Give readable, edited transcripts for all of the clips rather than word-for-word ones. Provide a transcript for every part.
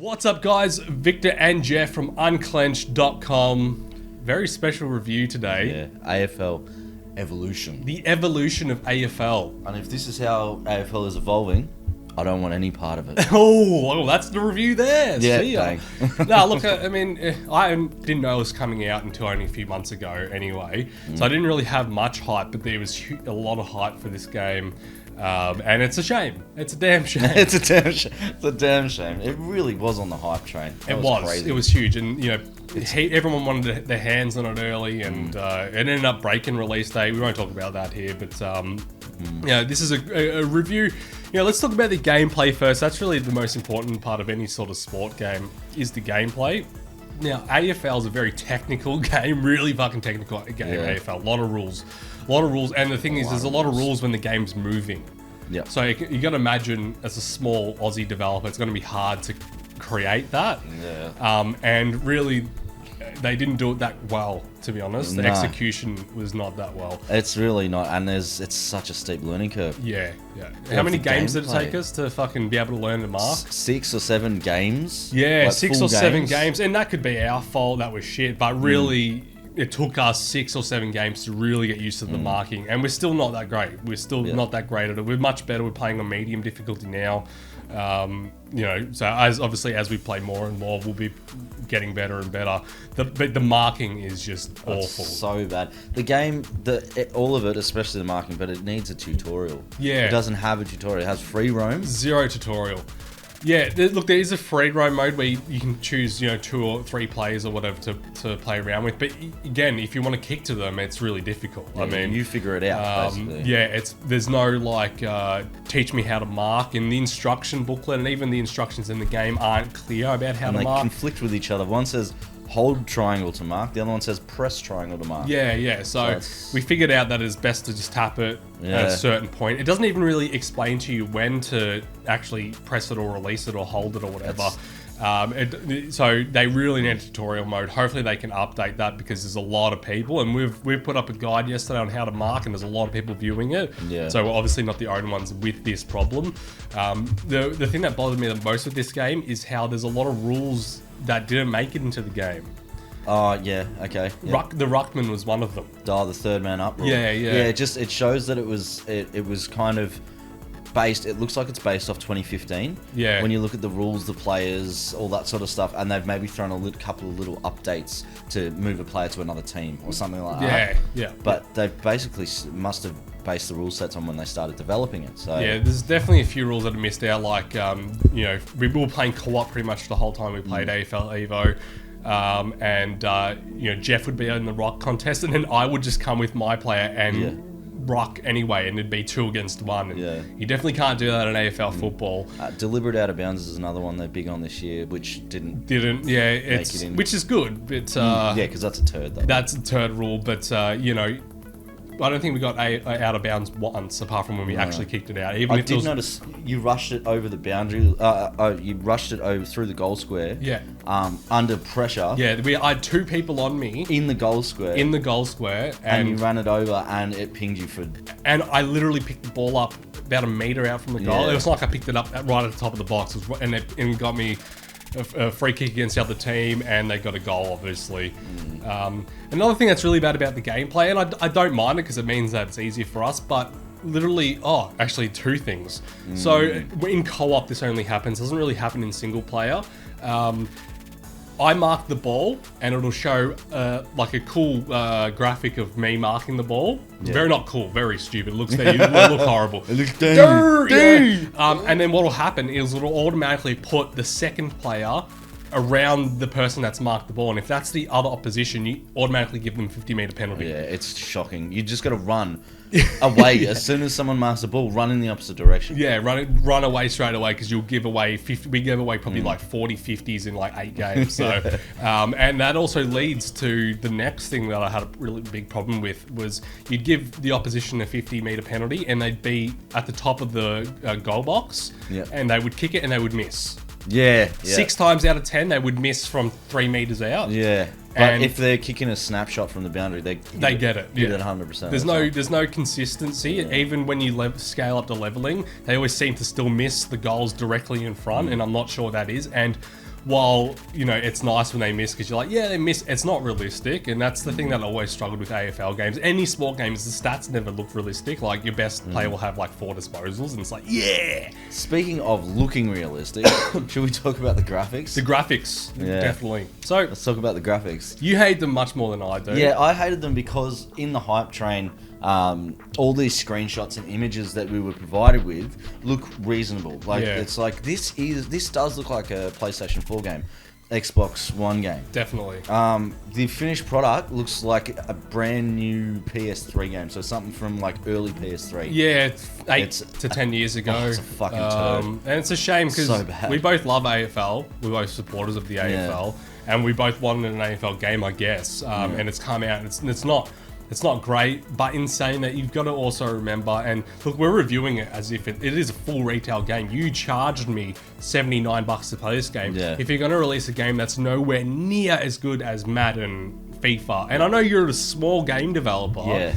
What's up, guys? Victor and Jeff from unclenched.com. Very special review today. Yeah, AFL Evolution. The evolution of AFL. And if this is how AFL is evolving, I don't want any part of it. Oh, that's the review there. Yeah, See ya. dang. No, look, I mean, I didn't know it was coming out until only a few months ago anyway. So I didn't really have much hype, but there was a lot of hype for this game. And it's a shame. It's a damn shame. It's a damn shame. It really was on the hype train. It was crazy. It was huge, and you know, everyone wanted their hands on it early, and it ended up breaking release day. We won't talk about that here, but you know, this is a review. You know, let's talk about the gameplay first. That's really the most important part of any sort of sport game, is the gameplay. Now, AFL is a very technical game, really fucking technical game. Yeah. AFL, a lot of rules, and the thing is, there's a lot of rules when the game's moving. Yeah. So you got to imagine, as a small Aussie developer, it's going to be hard to create that. Yeah. And really, they didn't do it that well, to be honest. The No. execution was not that well. It's really not, and it's such a steep learning curve. Yeah. How many the games did it gameplay. take us to fucking be able to learn to mark? 6 or 7 games. Yeah, like 6 full or 7 games, and that could be our fault. That was shit, but really, it took us 6 or 7 games to really get used to the marking, and we're still not that great. We're still not that great at it. We're much better. We're playing on medium difficulty now. You know, so as we play more and more, we'll be getting better and better. But the marking is just awful. So bad. The game, all of it, especially the marking, but it needs a tutorial. Yeah. It doesn't have a tutorial. It has free roam. Zero tutorial. Yeah, look, there is a free roam mode where you can choose, you know, 2 or 3 players or whatever to play around with. But again, if you want to kick to them, it's really difficult. Yeah, I mean, you figure it out, basically. yeah, there's no like teach me how to mark in the instruction booklet, and even the instructions in the game aren't clear about how And to they mark. conflict with each other. One says hold triangle to mark, the other one says press triangle to mark. Yeah. So we figured out that it's best to just tap it at a certain point. It doesn't even really explain to you when to actually press it or release it or hold it or whatever. So they really need a tutorial mode. Hopefully they can update that, because there's a lot of people, and we've put up a guide yesterday on how to mark, and there's a lot of people viewing it. Yeah. So we're obviously not the only ones with this problem. The thing that bothered me the most with this game is how there's a lot of rules that didn't make it into the game. Oh, yeah, okay. Yeah. The Ruckman was one of them. The third man up rule. Yeah. Yeah, it shows that it was kind of based, it looks like it's based off 2015. Yeah. When you look at the rules, the players, all that sort of stuff, and they've maybe thrown a couple of little updates to move a player to another team or something like that. Yeah. But they basically must have based the rule sets on when they started developing it. So Yeah, there's definitely a few rules that are missed out. Like, you know, we were playing co-op pretty much the whole time we played AFL Evo. You know, Jeff would be in the rock contest, and then I would just come with my player and rock anyway, and it'd be 2 against 1. Yeah. You definitely can't do that in AFL football. deliberate out of bounds is another one they're big on this year, which didn't. It's it in. which is good. But Yeah, because that's a turd though. that's a turd rule. But you know, I don't think we got out of bounds once, apart from when we actually kicked it out. Even I if it did was, notice you rushed it over the boundary. You rushed it over through the goal square. Yeah. Under pressure. Yeah, I had 2 people on me In the goal square. and you ran it over, and it pinged you for. And I literally picked the ball up about a meter out from the goal. Yeah. It was like I picked it up right at the top of the box, and got me a free kick against the other team, and they got a goal, obviously. Another thing that's really bad about the gameplay, and I don't mind it because it means that it's easier for us, but literally, actually 2 things. So in co-op, this only happens. It doesn't really happen in single player. I mark the ball, and it'll show like a cool graphic of me marking the ball. Yeah. Very not cool, very stupid. It looks look horrible. It looks dirty. And then what will happen is it'll automatically put the second player around the person that's marked the ball, and if that's the other opposition, you automatically give them 50-meter penalty. Yeah, it's shocking. You just got to run away as soon as someone marks the ball. Run in the opposite direction. Yeah, run away straight away, because you'll give away 50. We gave away probably like 40 50s in like 8 games. So, and that also leads to the next thing that I had a really big problem with, was you'd give the opposition a 50-meter penalty, and they'd be at the top of the goal box, and they would kick it and they would miss. Yeah. 6 times out of 10, they would miss from 3 meters out. Yeah. But if they're kicking a snapshot from the boundary, they get it. Get it 100%. There's no consistency. Even when you scale up to leveling, they always seem to still miss the goals directly in front, and I'm not sure what that is. And while, you know, it's nice when they miss because you're like, yeah, they miss. It's not realistic, and that's the thing that I always struggled with AFL games. Any sport games, the stats never look realistic. Like, your best player will have like 4 disposals, and it's like, yeah. Speaking of looking realistic, should we talk about the graphics? The graphics, definitely. So let's talk about the graphics. You hate them much more than I do. Yeah, I hated them because in the hype train, all these screenshots and images that we were provided with look reasonable. Like, it's like, this does look like a PlayStation 4 game, Xbox One game. Definitely. The finished product looks like a brand new PS3 game, so something from like early PS3. Yeah, 8 to 10 years ago. Oh, it's a fucking turd. And it's a shame because we both love AFL. We're both supporters of the AFL, and we both wanted an AFL game, I guess. And it's come out, and it's not great, but in saying that, you've got to also remember, and look, we're reviewing it as if it is a full retail game. You charged me $79 to play this game. Yeah. If you're going to release a game that's nowhere near as good as Madden, FIFA, and I know you're a small game developer,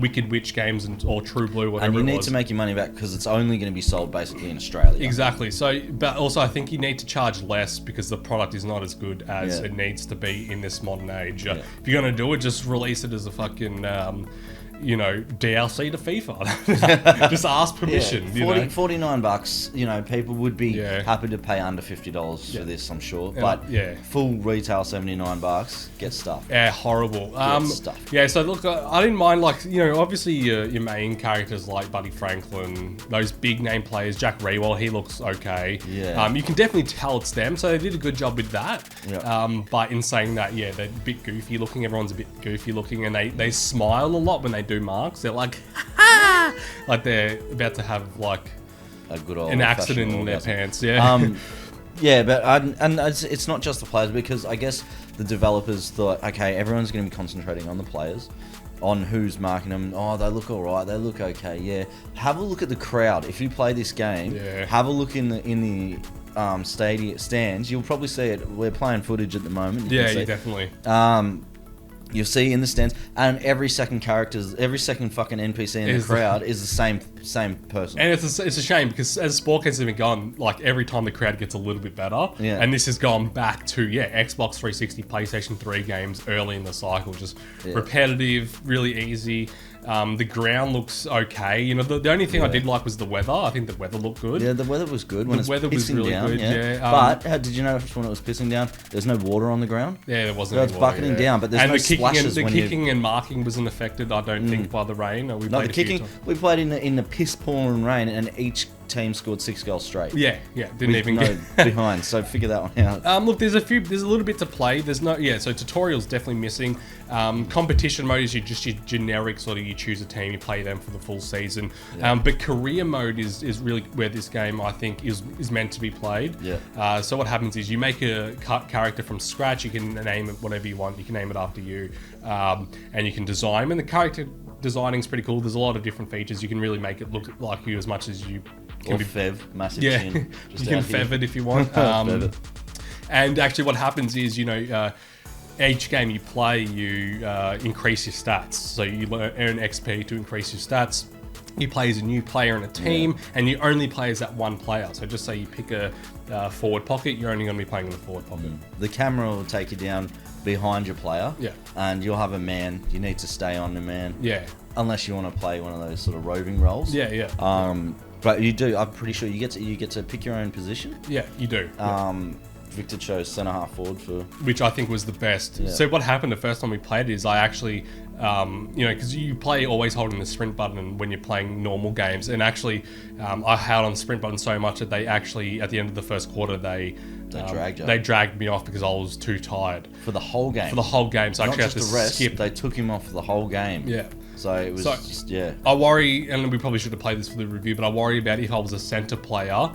Wicked Witch Games or True Blue, whatever it was. And you need to make your money back because it's only going to be sold basically in Australia. Exactly. So, but also I think you need to charge less because the product is not as good as it needs to be in this modern age. If you're going to do it, just release it as a fucking, DLC to FIFA. Just ask permission. $49, you know, people would be happy to pay under $50 for this, I'm sure. But full retail $79, get stuffed. Yeah, horrible. Get stuffed. Yeah, so look, I didn't mind, like, you know, obviously your main characters like Buddy Franklin, those big name players, Jack Rewell, he looks okay. Yeah. You can definitely tell it's them, so they did a good job with that. Yeah. But in saying that, they're a bit goofy looking. Everyone's a bit goofy looking, and they smile a lot when they do marks. They're like, like they're about to have like a good old an accident in their pants. But it's not just the players, because I guess the developers thought, okay, everyone's going to be concentrating on the players, on who's marking them. Oh, they look all right. They look okay. Yeah. Have a look at the crowd. If you play this game, have a look in the stadium stands. You'll probably see it. We're playing footage at the moment. You definitely. You'll see in the stands, and every second fucking NPC in the crowd is the same person. And it's a shame because as sport games have been going, like every time the crowd gets a little bit better, and this has gone back to Xbox 360, PlayStation 3 games early in the cycle, just repetitive, really easy. The ground looks okay. You know, the only thing I did like was the weather. I think the weather looked good. Yeah, the weather was good. When the weather was really good. Yeah. But did you notice when it was pissing down, there's no water on the ground? Yeah, there wasn't. It's bucketing down, but there's no splashes. The kicking and marking wasn't affected, I don't think, by the rain. The kicking. We played in the piss pouring rain, and each team scored 6 goals straight. Didn't even go behind. So figure that one out. Look, there's a little bit to play. There's no so tutorial's definitely missing. Competition mode is just your generic sort of, you choose a team, you play them for the full season. But career mode is really where this game, I think, is meant to be played. So what happens is you make a character from scratch. You can name it whatever you want. You can name it after you, and you can design. And the character designing is pretty cool. There's a lot of different features. You can really make it look like you as much as you can. Or Fev, massive chin. You can Fev it if you want. And actually what happens is, each game you play, you increase your stats. So you earn XP to increase your stats. You play as a new player in a team, and you only play as that one player. So just say you pick a forward pocket, you're only going to be playing in the forward pocket. The camera will take you down behind your player, and you'll have a man. You need to stay on the man. Unless you want to play one of those sort of roving roles. But you do. I'm pretty sure you get to pick your own position. Yeah, you do. Victor chose centre half forward which I think was the best. So what happened the first time we played is I actually, because you play always holding the sprint button when you're playing normal games, and actually, I held on the sprint button so much that they actually, at the end of the first quarter, they dragged me off because I was too tired for the whole game. So I actually had to skip. They took him off the whole game. So it was I worry, and we probably should have played this for the review, but I worry about if I was a centre player,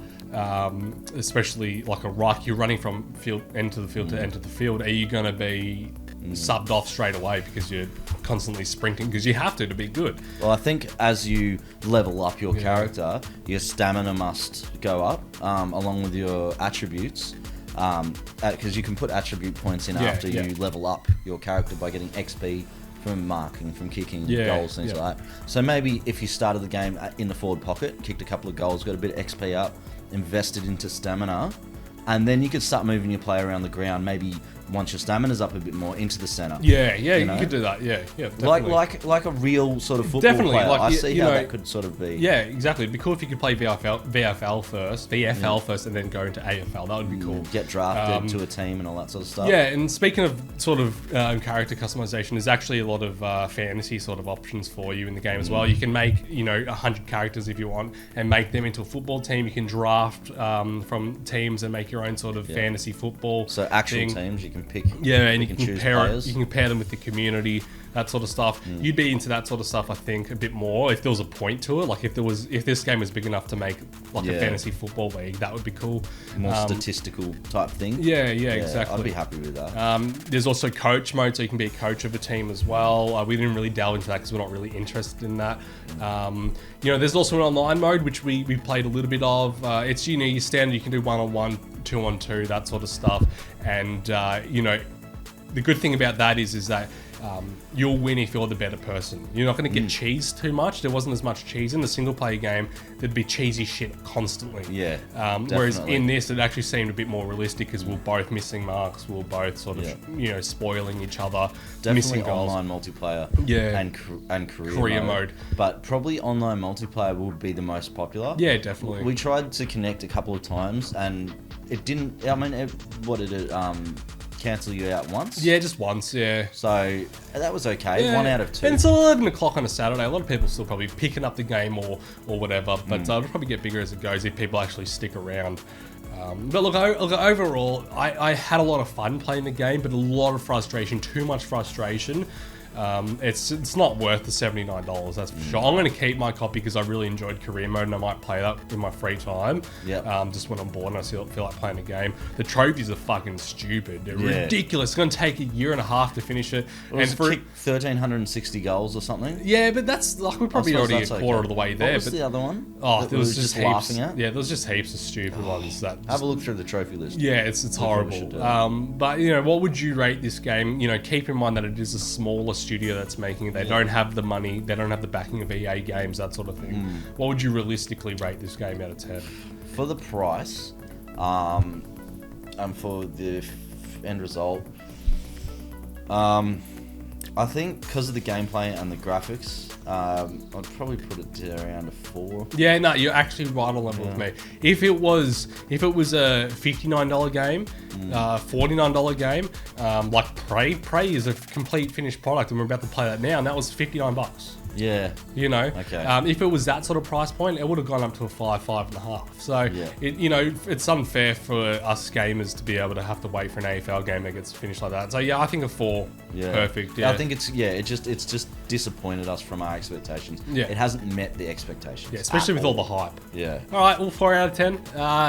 especially like a ruck, you're running from end to the field to end of the field. Are you going to be subbed off straight away because you're constantly sprinting? Because you have to be good. Well, I think as you level up your character, your stamina must go up along with your attributes. Because you can put attribute points in after you level up your character by getting XP from marking, from kicking goals, things like that. So maybe if you started the game in the forward pocket, kicked a couple of goals, got a bit of XP up, invested into stamina, and then you could start moving your player around the ground. Maybe once your stamina's up a bit more, into the center. Yeah, you could do that. Yeah, definitely. Like a real sort of football Definitely, player. like, I you see know, how that could sort of be. Yeah, exactly. It'd be cool if you could play VFL first, and then go into AFL. That would be cool. Get drafted to a team and all that sort of stuff. Yeah, and speaking of sort of character customization, there's actually a lot of fantasy sort of options for you in the game as well. You can make 100 characters if you want, and make them into a football team. You can draft from teams and make your own sort of fantasy football. So actual thing. teams you can pick. Yeah, and you can choose pair players. you can pair them with the community, that sort of stuff. You'd be into that sort of stuff, I think, a bit more if there was a point to it. Like if this game was big enough to make like a fantasy football league, that would be cool. More statistical type thing. Yeah, exactly. I'd be happy with that. There's also coach mode, so you can be a coach of a team as well. We didn't really delve into that because we're not really interested in that. There's also an online mode, which we played a little bit of. It's your standard. You can do 1-on-1, 2-on-2, that sort of stuff. And the good thing about that is that you'll win if you're the better person. You're not going to get cheesed too much. There wasn't as much cheese in the single player game. There'd be cheesy shit constantly. Yeah. Whereas in this, it actually seemed a bit more realistic because we're both missing marks. We're both sort of spoiling each other, Definitely missing goals. online multiplayer. Yeah. And career mode. But probably online multiplayer will be the most popular. Yeah, definitely. We tried to connect a couple of times and it didn't. I mean, what did it? Cancel you out once? Yeah, just once, yeah. So that was okay. Yeah. 1 out of 2. And it's 11 o'clock on a Saturday. A lot of people still probably picking up the game or whatever, but it'll probably get bigger as it goes if people actually stick around. But look, overall, I had a lot of fun playing the game, but a lot of frustration, too much frustration. It's not worth the $79, that's for sure. I'm going to keep my copy because I really enjoyed career mode and I might play that in my free time. Just when I'm bored and I feel like playing a game. The trophies are fucking stupid. They're ridiculous. It's going to take a year and a half to finish it. And for 1,360 goals or something. Yeah, but that's like we're probably already a quarter of the way there. What was the other one? Oh, there was just heaps. Laughing at? Yeah, there was just heaps of stupid ones. Have a look through the trophy list. Yeah, it's horrible. But what would you rate this game? Keep in mind that it is a smaller studio that's making it. They don't have the money, they don't have the backing of EA games, that sort of thing. What would you realistically rate this game out of 10? For the price, and for the end result, I think because of the gameplay and the graphics, I'd probably put it around a 4. Yeah, no, you're actually right on level with me. If it was a $59 game, $49 game, like Prey is a complete finished product, and we're about to play that now, and that was $59. Yeah. Okay. If it was that sort of price point, it would have gone up to a 5.5. So, it's unfair for us gamers to be able to have to wait for an AFL game that gets finished like that. So, yeah, I think a 4. Yeah. Perfect. Yeah. I think it's just disappointed us from our expectations. Yeah. It hasn't met the expectations. Yeah, especially with all the hype. Yeah. All right, well, 4 out of 10.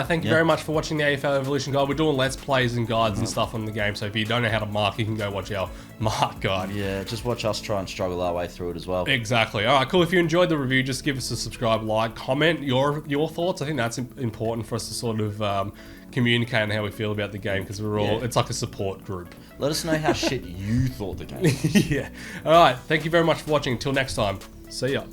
Thank you very much for watching the AFL Evolution guide. We're doing Let's Plays and guides and stuff on the game, so if you don't know how to mark, you can go watch our mark guide. Yeah, just watch us try and struggle our way through it as well. Exactly. All right, cool. If you enjoyed the review, just give us a subscribe, like, comment your thoughts. I think that's important for us to sort of communicate on how we feel about the game, because it's like a support group. Let us know how shit you thought the game was. Yeah. All right. Thank you very much for watching. Until next time. See ya.